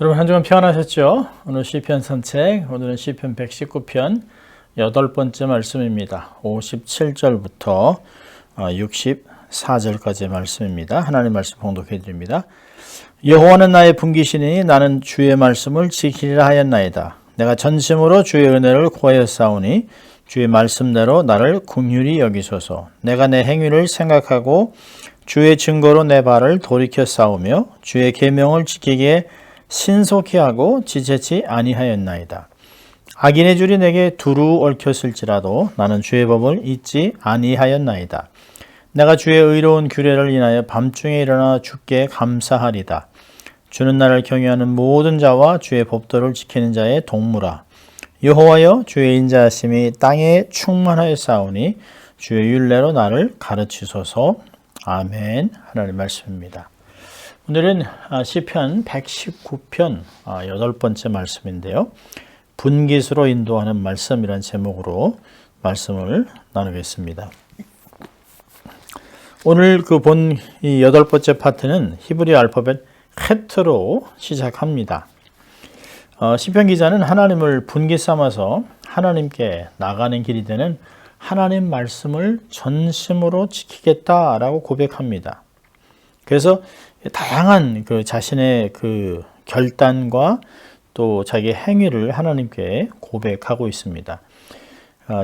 여러분 한 주간 평안하셨죠? 오늘 시편 산책, 오늘은 시편 119편 8번째 말씀입니다. 57절부터 64절까지의 말씀입니다. 하나님 말씀 봉독해 드립니다. 여호와는 나의 분기시니 나는 주의 말씀을 지키리라 하였나이다. 내가 전심으로 주의 은혜를 구하였사오니 주의 말씀대로 나를 긍휼히 여기소서. 내가 내 행위를 생각하고 주의 증거로 내 발을 돌이켜 싸우며 주의 계명을 지키기에 신속히 하고 지체치 아니하였나이다. 악인의 줄이 내게 두루 얽혔을지라도 나는 주의 법을 잊지 아니하였나이다. 내가 주의 의로운 규례를 인하여 밤중에 일어나 주께 감사하리다. 주는 나를 경외하는 모든 자와 주의 법도를 지키는 자의 동무라. 여호와여, 주의 인자하심이 땅에 충만하였사오니 주의 율례로 나를 가르치소서. 아멘. 하나님의 말씀입니다. 오늘은 시편 119편 8번째 말씀인데요. 분깃으로 인도하는 말씀이란 제목으로 말씀을 나누겠습니다. 오늘 본 이 8번째 파트는 히브리 알파벳 헷으로 시작합니다. 시편 기자는 하나님을 분깃 삼아서 하나님께 나가는 길이 되는 하나님 말씀을 전심으로 지키겠다라고 고백합니다. 그래서 다양한 자신의 결단과 또 자기의 행위를 하나님께 고백하고 있습니다.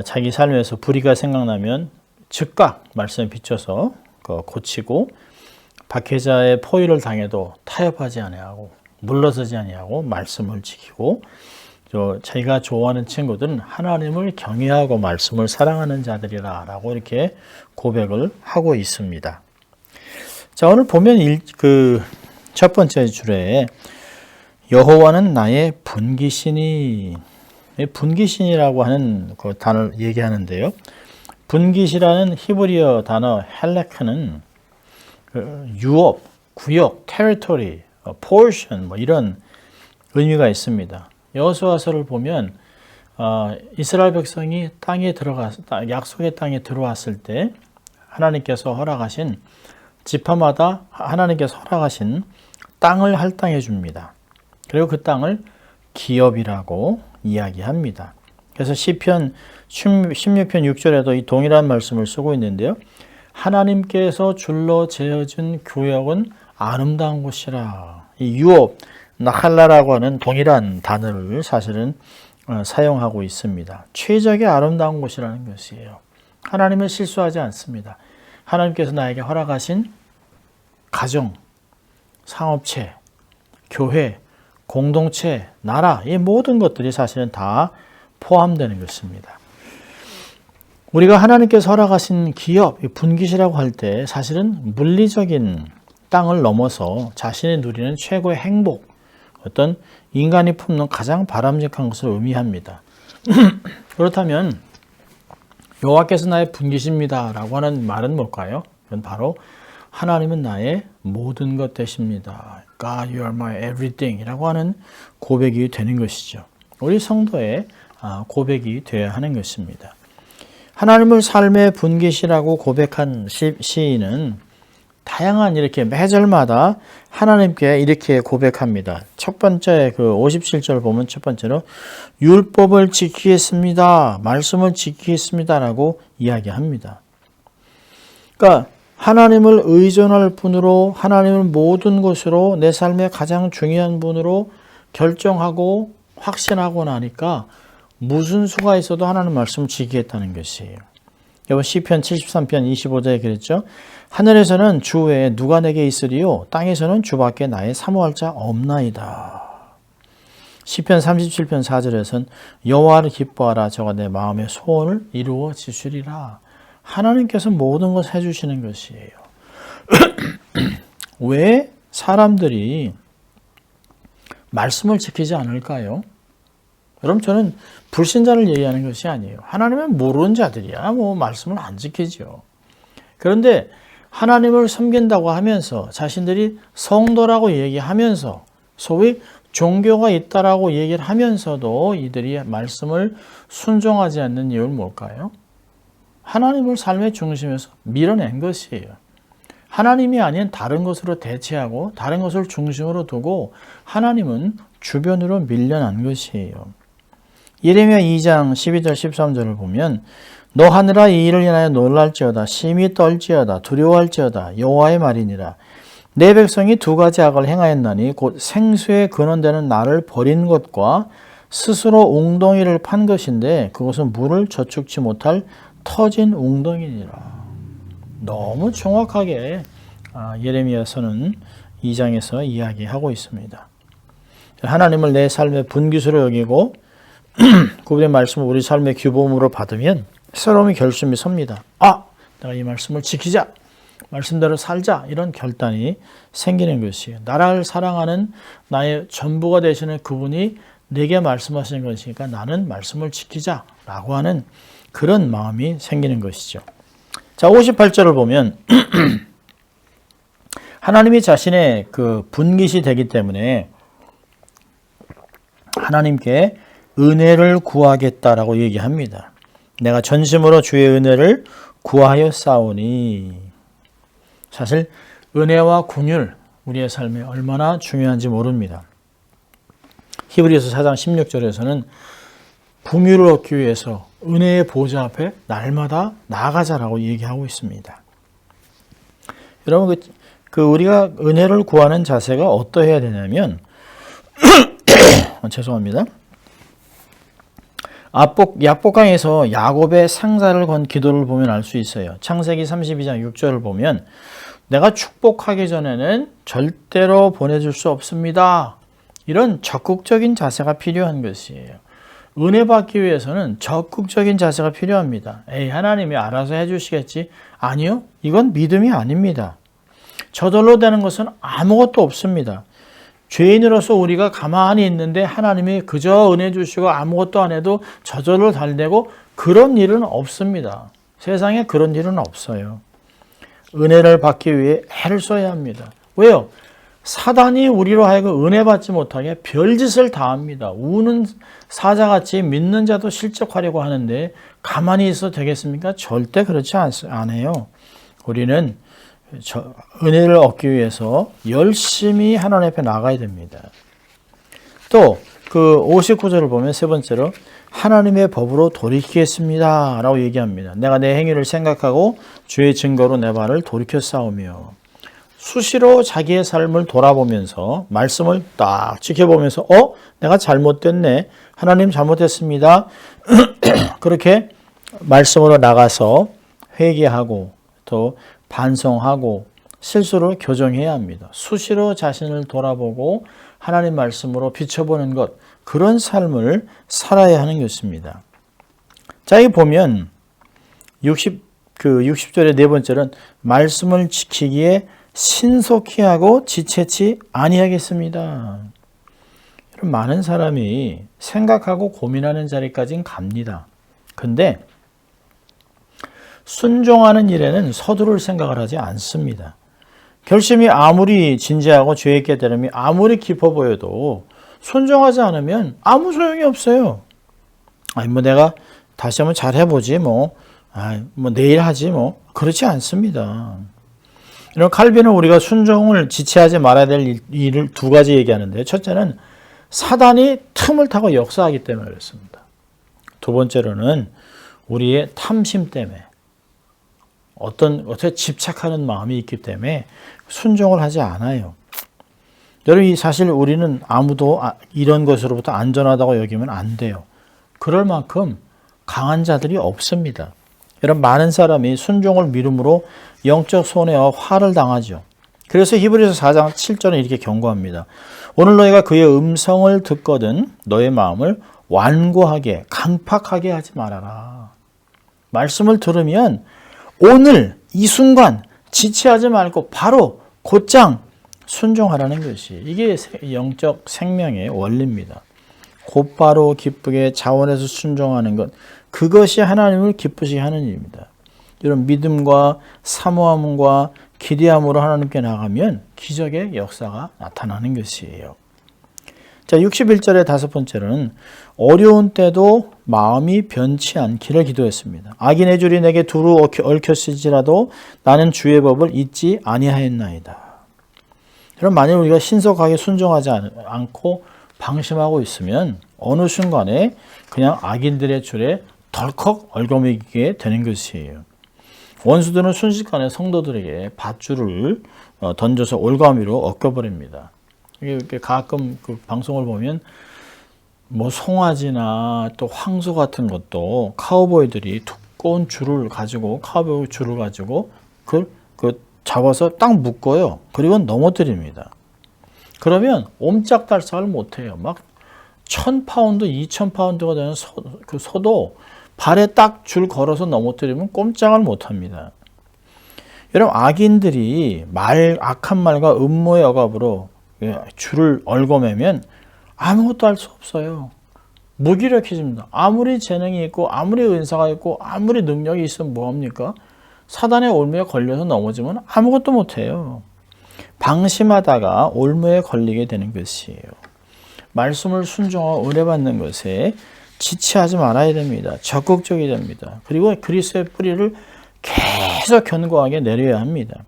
자기 삶에서 불의가 생각나면 즉각 말씀에 비춰서 고치고, 박해자의 포위를 당해도 타협하지 아니하고 물러서지 아니하고 말씀을 지키고, 자기가 좋아하는 친구들은 하나님을 경외하고 말씀을 사랑하는 자들이라 라고 이렇게 고백을 하고 있습니다. 자, 오늘 보면 첫 번째 줄에 여호와는 나의 분깃이니, 분깃이라고 하는 그 단어를 얘기하는데요. 분깃이라는 히브리어 단어 헬레크는 유업, 구역, 테리토리, 포션 이런 의미가 있습니다. 여호수아서를 보면 이스라엘 백성이 약속의 땅에 들어왔을 때 하나님께서 허락하신 지파마다 하나님께서 허락하신 땅을 할당해 줍니다. 그리고 그 땅을 기업이라고 이야기합니다. 그래서 시편 16편 6절에도 이 동일한 말씀을 쓰고 있는데요. 하나님께서 줄로 재어준 구역은 아름다운 곳이라. 이 유업, 나칼라라고 하는 동일한 단어를 사실은 사용하고 있습니다. 최적의 아름다운 곳이라는 것이에요. 하나님은 실수하지 않습니다. 하나님께서 나에게 허락하신 가정, 상업체, 교회, 공동체, 나라, 이 모든 것들이 사실은 다 포함되는 것입니다. 우리가 하나님께서 허락하신 기업, 분깃이라고 할 때 사실은 물리적인 땅을 넘어서 자신이 누리는 최고의 행복, 어떤 인간이 품는 가장 바람직한 것을 의미합니다. 그렇다면 여호와께서 나의 분깃입니다 라고 하는 말은 뭘까요? 그건 바로 하나님은 나의 모든 것 되십니다. God, you are my everything 이라고 하는 고백이 되는 것이죠. 우리 성도의 고백이 되어야 하는 것입니다. 하나님을 삶의 분깃이라고 고백한 시인은 다양한 이렇게 매절마다 하나님께 이렇게 고백합니다. 첫 번째 57절 보면 첫 번째로 율법을 지키겠습니다. 말씀을 지키겠습니다라고 이야기합니다. 그러니까 하나님을 의존할 분으로, 하나님을 모든 것으로 내 삶의 가장 중요한 분으로 결정하고 확신하고 나니까 무슨 수가 있어도 하나님 말씀을 지키겠다는 것이에요. 여러분 시편 73편 25절에 그랬죠. 하늘에서는 주 외에 누가 내게 있으리요? 땅에서는 주밖에 나의 사모할 자 없나이다. 시편 37편 4절에서는 여호와를 기뻐하라. 저가 내 마음의 소원을 이루어 주시리라. 하나님께서 모든 것을 해주시는 것이에요. 왜 사람들이 말씀을 지키지 않을까요? 여러분 저는 불신자를 얘기하는 것이 아니에요. 하나님은 모르는 자들이야. 말씀을 안 지키죠. 그런데 하나님을 섬긴다고 하면서 자신들이 성도라고 얘기하면서 소위 종교가 있다라고 얘기를 하면서도 이들이 말씀을 순종하지 않는 이유는 뭘까요? 하나님을 삶의 중심에서 밀어낸 것이에요. 하나님이 아닌 다른 것으로 대체하고 다른 것을 중심으로 두고 하나님은 주변으로 밀려난 것이에요. 예레미야 2장 12절 13절을 보면 너 하늘아 이 일을 인하여 놀랄지어다 심히 떨지어다 두려워할지어다 여호와의 말이니라. 내 백성이 두 가지 악을 행하였나니 곧 생수의 근원되는 나를 버린 것과 스스로 웅덩이를 판 것인데 그것은 물을 저축치 못할 터진 웅덩이니라. 너무 정확하게 예레미야서는 2장에서 이야기하고 있습니다. 하나님을 내 삶의 분기수로 여기고 그분의 말씀을 우리 삶의 규범으로 받으면 새로운 결심이 섭니다. 내가 이 말씀을 지키자. 말씀대로 살자. 이런 결단이 생기는 것이에요. 나를 사랑하는 나의 전부가 되시는 그분이 내게 말씀하시는 것이니까 나는 말씀을 지키자라고 하는 그런 마음이 생기는 것이죠. 자, 58절을 보면 하나님이 자신의 그 분깃이 되기 때문에 하나님께 은혜를 구하겠다라고 얘기합니다. 내가 전심으로 주의 은혜를 구하여 싸우니. 사실 은혜와 긍휼 우리의 삶에 얼마나 중요한지 모릅니다. 히브리서 4장 16절에서는 긍휼을 얻기 위해서 은혜의 보좌 앞에 날마다 나아가자라고 얘기하고 있습니다. 여러분 우리가 은혜를 구하는 자세가 어떠해야 되냐면 죄송합니다. 약복강에서 야곱의 상자를 건 기도를 보면 알 수 있어요. 창세기 32장 6절을 보면 내가 축복하기 전에는 절대로 보내줄 수 없습니다. 이런 적극적인 자세가 필요한 것이에요. 은혜 받기 위해서는 적극적인 자세가 필요합니다. 하나님이 알아서 해주시겠지? 아니요. 이건 믿음이 아닙니다. 저절로 되는 것은 아무것도 없습니다. 죄인으로서 우리가 가만히 있는데 하나님이 그저 은혜 주시고 아무것도 안 해도 저절로 잘 되고 그런 일은 없습니다. 세상에 그런 일은 없어요. 은혜를 받기 위해 애를 써야 합니다. 왜요? 사단이 우리로 하여금 은혜 받지 못하게 별짓을 다 합니다. 우는 사자같이 믿는 자도 실족하려고 하는데 가만히 있어도 되겠습니까? 절대 그렇지 않아요. 우리는 은혜를 얻기 위해서 열심히 하나님 앞에 나가야 됩니다. 또 그 59절을 보면 세 번째로 하나님의 법으로 돌이키겠습니다 라고 얘기합니다. 내가 내 행위를 생각하고 주의 증거로 내 발을 돌이켜 싸우며. 수시로 자기의 삶을 돌아보면서 말씀을 딱 지켜보면서 내가 잘못됐네. 하나님 잘못했습니다. 그렇게 말씀으로 나가서 회개하고 또 반성하고 실수를 교정해야 합니다. 수시로 자신을 돌아보고 하나님 말씀으로 비춰보는 것, 그런 삶을 살아야 하는 것입니다. 자, 여기 보면 60절의 네 번째는 말씀을 지키기에 신속히 하고 지체치 아니하겠습니다. 많은 사람이 생각하고 고민하는 자리까지는 갑니다. 근데 순종하는 일에는 서두를 생각을 하지 않습니다. 결심이 아무리 진지하고 죄의 깨달음이 아무리 깊어 보여도 순종하지 않으면 아무 소용이 없어요. 내가 다시 한번 잘 해보지 내일 하지 그렇지 않습니다. 이런 칼빈은 우리가 순종을 지체하지 말아야 될 일을 두 가지 얘기하는데, 첫째는 사단이 틈을 타고 역사하기 때문에 그렇습니다. 두 번째로는 우리의 탐심 때문에 어떻게 집착하는 마음이 있기 때문에 순종을 하지 않아요. 여러분, 사실 우리는 아무도 이런 것으로부터 안전하다고 여기면 안 돼요. 그럴 만큼 강한 자들이 없습니다. 여러분, 많은 사람이 순종을 미룸으로 영적 손해와 화를 당하죠. 그래서 히브리서 4장 7절은 이렇게 경고합니다. 오늘 너희가 그의 음성을 듣거든 너의 마음을 완고하게 강팍하게 하지 말아라. 말씀을 들으면 오늘 이 순간 지체하지 말고 바로 곧장 순종하라는 것이, 이게 영적 생명의 원리입니다. 곧바로 기쁘게 자원해서 순종하는 것, 그것이 하나님을 기쁘시게 하는 일입니다. 이런 믿음과 사모함과 기대함으로 하나님께 나가면 기적의 역사가 나타나는 것이에요. 자, 61절의 다섯 번째로는 어려운 때도 마음이 변치 않기를 기도했습니다. 악인의 줄이 내게 두루 얽혔을지라도 나는 주의 법을 잊지 아니하였나이다. 여러분, 만일 우리가 신속하게 순종하지 않고 방심하고 있으면 어느 순간에 그냥 악인들의 줄에 덜컥 얽어매이게 되는 것이에요. 원수들은 순식간에 성도들에게 밧줄을 던져서 올가미로 엮어버립니다. 이게 가끔 그 방송을 보면 뭐 송아지나 또 황소 같은 것도 카우보이들이 두꺼운 줄을 가지고 그 잡아서 딱 묶어요. 그리고 넘어뜨립니다. 그러면 옴짝달싹을 못해요. 막 1000파운드, 2000파운드가 되는 그 소도 발에 딱 줄 걸어서 넘어뜨리면 꼼짝을 못합니다. 여러분, 악인들이 악한 말과 음모의 억압으로 줄을 얽어매면 아무것도 할 수 없어요. 무기력해집니다. 아무리 재능이 있고 아무리 은사가 있고 아무리 능력이 있으면 뭐합니까? 사단의 올무에 걸려서 넘어지면 아무것도 못해요. 방심하다가 올무에 걸리게 되는 것이에요. 말씀을 순종하고 은혜 받는 것에 지체하지 말아야 됩니다. 적극적이 됩니다. 그리고 그리스도의 뿌리를 계속 견고하게 내려야 합니다.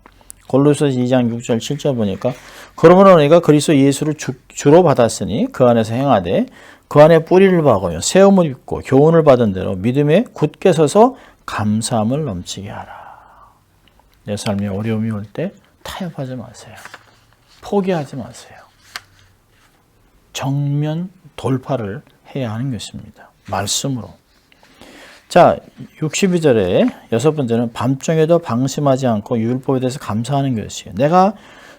골로새서 2장 6절 7절 보니까 그러므로 너희가 그리스도 예수를 주로 받았으니 그 안에서 행하되 그 안에 뿌리를 박으며 세움을 입고 교훈을 받은 대로 믿음에 굳게 서서 감사함을 넘치게 하라. 내 삶에 어려움이 올 때 타협하지 마세요. 포기하지 마세요. 정면 돌파를 해야 하는 것입니다. 말씀으로. 자, 62절에 여섯 번째는 밤중에도 방심하지 않고 율법에 대해서 감사하는 것이에요. 내가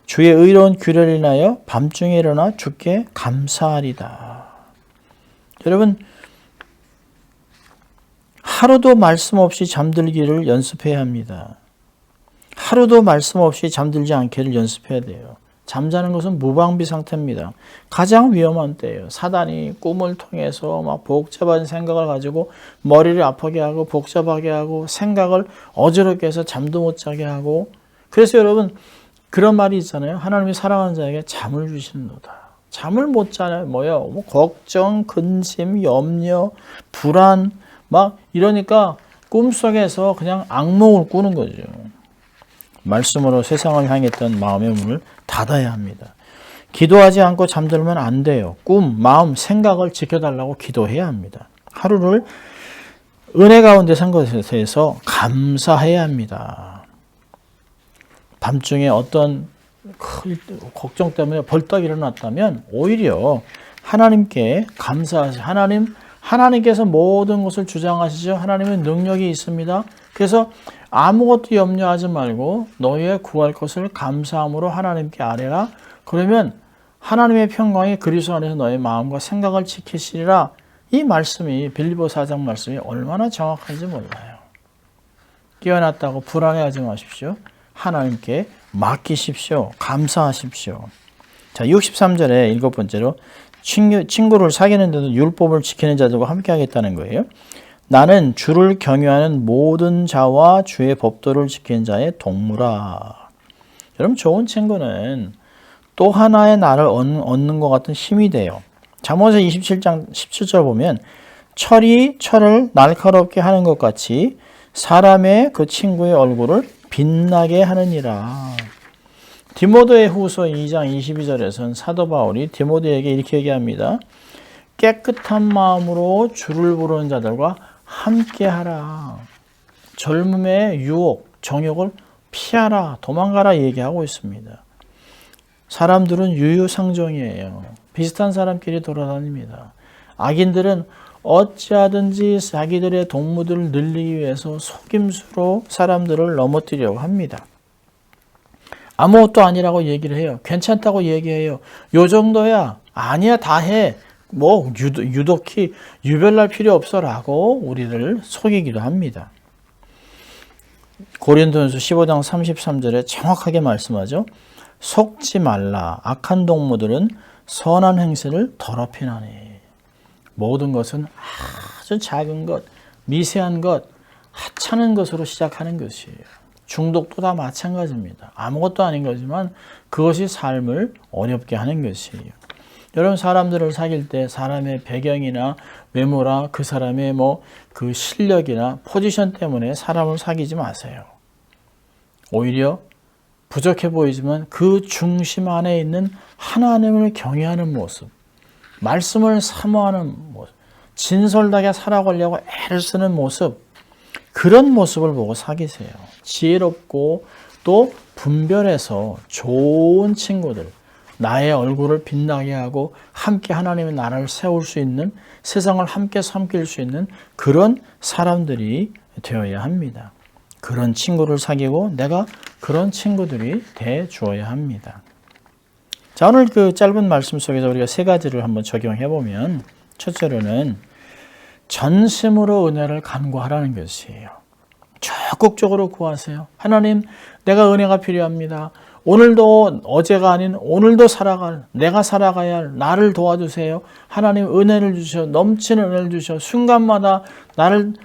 주의 의로운 규례를 인하여 밤중에 일어나 주께 감사하리다. 여러분, 하루도 말씀 없이 잠들기를 연습해야 합니다. 하루도 말씀 없이 잠들지 않기를 연습해야 돼요. 잠자는 것은 무방비 상태입니다. 가장 위험한 때예요. 사단이 꿈을 통해서 막 복잡한 생각을 가지고 머리를 아프게 하고 복잡하게 하고 생각을 어지럽게 해서 잠도 못 자게 하고. 그래서 여러분, 그런 말이 있잖아요. 하나님이 사랑하는 자에게 잠을 주시는도다. 잠을 못 자요. 뭐요? 걱정, 근심, 염려, 불안 막 이러니까 꿈속에서 그냥 악몽을 꾸는 거죠. 말씀으로 세상을 향했던 마음의 문을 닫아야 합니다. 기도하지 않고 잠들면 안 돼요. 꿈, 마음, 생각을 지켜달라고 기도해야 합니다. 하루를 은혜 가운데 산 것에 대해서 감사해야 합니다. 밤중에 어떤 걱정 때문에 벌떡 일어났다면 오히려 하나님께 감사하세요. 하나님께서 모든 것을 주장하시죠. 하나님의 능력이 있습니다. 그래서 아무것도 염려하지 말고 너희의 구할 것을 감사함으로 하나님께 아뢰라. 그러면 하나님의 평강이 그리스도 안에서 너의 마음과 생각을 지키시리라. 이 말씀이 빌립보 4장 말씀이 얼마나 정확한지 몰라요. 깨어났다고 불안해하지 마십시오. 하나님께 맡기십시오. 감사하십시오. 자, 63절에 일곱 번째로 친구를 사귀는데도 율법을 지키는 자들과 함께 하겠다는 거예요. 나는 주를 경유하는 모든 자와 주의 법도를 지키는 자의 동무라. 여러분, 좋은 친구는 또 하나의 나를 얻는 것 같은 힘이 돼요. 잠언서 27장 17절 보면 철이 철을 날카롭게 하는 것 같이 사람의 그 친구의 얼굴을 빛나게 하느니라. 디모데의 후서 2장 22절에서는 사도 바울이 디모데에게 이렇게 얘기합니다. 깨끗한 마음으로 주를 부르는 자들과 함께하라. 젊음의 유혹, 정욕을 피하라, 도망가라 얘기하고 있습니다. 사람들은 유유상종이에요. 비슷한 사람끼리 돌아다닙니다. 악인들은 어찌하든지 자기들의 동무들을 늘리기 위해서 속임수로 사람들을 넘어뜨리려고 합니다. 아무것도 아니라고 얘기를 해요. 괜찮다고 얘기해요. 요 정도야. 아니야, 다 해. 뭐 유독히 유별날 필요 없어라고 우리를 속이기도 합니다. 고린도전서 15장 33절에 정확하게 말씀하죠. 속지 말라. 악한 동무들은 선한 행실을 더럽히나니. 모든 것은 아주 작은 것, 미세한 것, 하찮은 것으로 시작하는 것이에요. 중독도 다 마찬가지입니다. 아무것도 아닌 거지만 그것이 삶을 어렵게 하는 것이에요. 여러분 사람들을 사귈 때 사람의 배경이나 외모나 그 사람의 그 실력이나 포지션 때문에 사람을 사귀지 마세요. 오히려 부족해 보이지만 그 중심 안에 있는 하나님을 경외하는 모습, 말씀을 사모하는 모습, 진솔하게 살아가려고 애를 쓰는 모습, 그런 모습을 보고 사귀세요. 지혜롭고 또 분별해서 좋은 친구들, 나의 얼굴을 빛나게 하고 함께 하나님의 나라를 세울 수 있는, 세상을 함께 섬길 수 있는 그런 사람들이 되어야 합니다. 그런 친구를 사귀고 내가 그런 친구들이 돼 주어야 합니다. 자, 오늘 그 짧은 말씀 속에서 우리가 세 가지를 한번 적용해 보면, 첫째로는 전심으로 은혜를 간구하라는 것이에요. 적극적으로 구하세요. 하나님, 내가 은혜가 필요합니다. 오늘도 어제가 아닌 오늘도 내가 살아가야 할 나를 도와주세요. 하나님 은혜를 주셔, 넘치는 은혜를 주셔, 순간마다 나를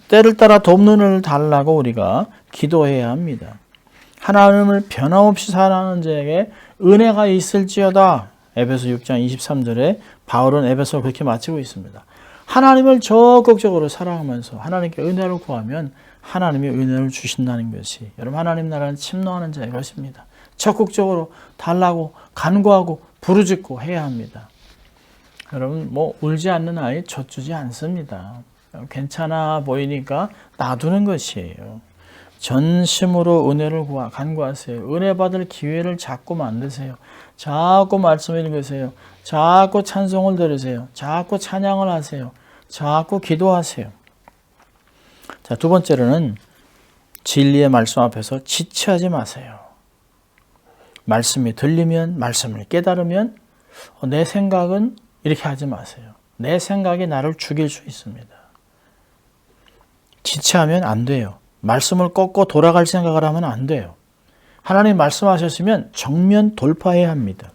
때를 따라 돕는 은혜를 달라고 우리가 기도해야 합니다. 하나님을 변함없이 사랑하는 자에게 은혜가 있을지어다. 에베소 6장 23절에 바울은 에베소를 그렇게 마치고 있습니다. 하나님을 적극적으로 사랑하면서 하나님께 은혜를 구하면 하나님이 은혜를 주신다는 것이, 여러분 하나님 나라는 침노하는 자의 것입니다. 적극적으로 달라고 간구하고 부르짖고 해야 합니다. 여러분 울지 않는 아이 젖주지 않습니다. 괜찮아 보이니까 놔두는 것이에요. 전심으로 은혜를 간구하세요. 은혜 받을 기회를 자꾸 만드세요. 자꾸 말씀을 읽으세요. 자꾸 찬송을 들으세요. 자꾸 찬양을 하세요. 자꾸 기도하세요. 자, 두 번째로는 진리의 말씀 앞에서 지체하지 마세요. 말씀이 들리면, 말씀을 깨달으면 내 생각은 이렇게 하지 마세요. 내 생각이 나를 죽일 수 있습니다. 지체하면 안 돼요. 말씀을 꺾고 돌아갈 생각을 하면 안 돼요. 하나님 말씀하셨으면 정면 돌파해야 합니다.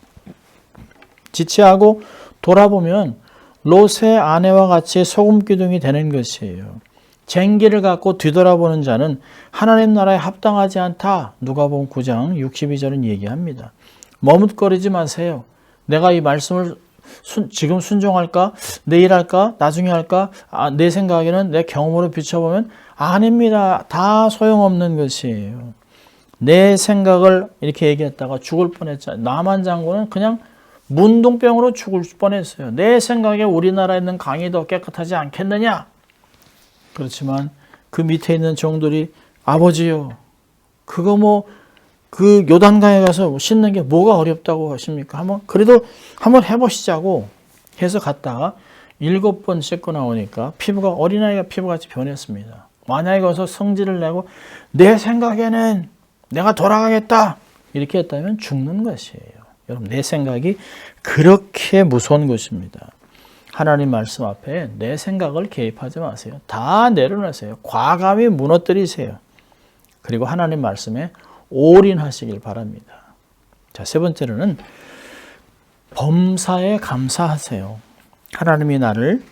지체하고 돌아보면 롯의 아내와 같이 소금기둥이 되는 것이에요. 쟁기를 갖고 뒤돌아보는 자는 하나님 나라에 합당하지 않다. 누가복음 9장 62절은 얘기합니다. 머뭇거리지 마세요. 내가 이 말씀을 지금 순종할까? 내일 할까? 나중에 할까? 내 생각에는, 내 경험으로 비춰보면 아닙니다. 다 소용없는 것이에요. 내 생각을 이렇게 얘기했다가 죽을 뻔했잖아요. 나만 장군은 그냥 문둥병으로 죽을 뻔했어요. 내 생각에 우리나라에 있는 강이 더 깨끗하지 않겠느냐? 그렇지만 그 밑에 있는 종들이 아버지요, 그거 그 요단강에 가서 씻는 게 뭐가 어렵다고 하십니까? 그래도 한번 해보시자고 해서 갔다가 7번 씻고 나오니까 어린아이가 피부같이 변했습니다. 만약에 가서 성질을 내고 내 생각에는 내가 돌아가겠다 이렇게 했다면 죽는 것이에요. 여러분, 내 생각이 그렇게 무서운 것입니다. 하나님 말씀 앞에 내 생각을 개입하지 마세요. 다 내려놓으세요. 과감히 무너뜨리세요. 그리고 하나님 말씀에 올인하시길 바랍니다. 자, 세 번째로는 범사에 감사하세요. 하나님이 나를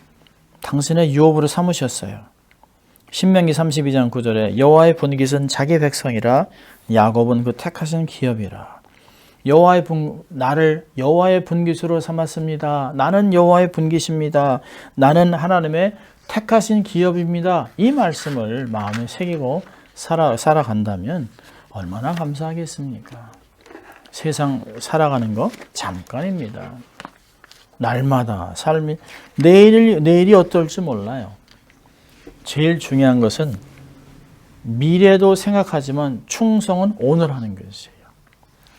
당신의 유업으로 삼으셨어요. 신명기 32장 9절에 여호와의 분깃은 자기 백성이라, 야곱은 그 택하신 기업이라. 나를 여호와의 분깃으로 삼았습니다. 나는 여호와의 분깃입니다. 나는 하나님의 택하신 기업입니다. 이 말씀을 마음에 새기고 살아간다면 얼마나 감사하겠습니까? 세상 살아가는 거 잠깐입니다. 날마다 삶이 내일이 어떨지 몰라요. 제일 중요한 것은 미래도 생각하지만 충성은 오늘 하는 것이에요.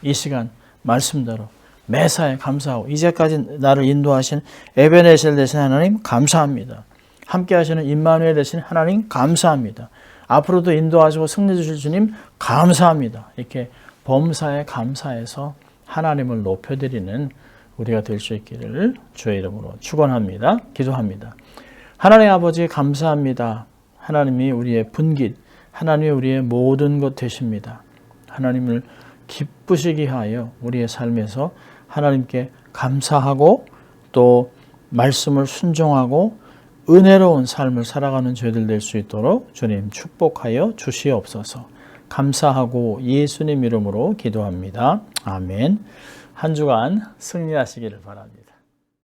이 시간 말씀대로 매사에 감사하고, 이제까지 나를 인도하신 에베네셀 되신 하나님 감사합니다. 함께 하시는 임마누엘 되신 하나님 감사합니다. 앞으로도 인도하시고 승리 주실 주님 감사합니다. 이렇게 범사에 감사해서 하나님을 높여드리는 우리가 될 수 있기를 주의 이름으로 축원합니다. 기도합니다. 하나님 아버지 감사합니다. 하나님이 우리의 분깃, 하나님이 우리의 모든 것 되십니다. 하나님을 기쁘시게 하여 우리의 삶에서 하나님께 감사하고 또 말씀을 순종하고 은혜로운 삶을 살아가는 저희들 될 수 있도록 주님 축복하여 주시옵소서. 감사하고 예수님 이름으로 기도합니다. 아멘. 한 주간 승리하시기를 바랍니다.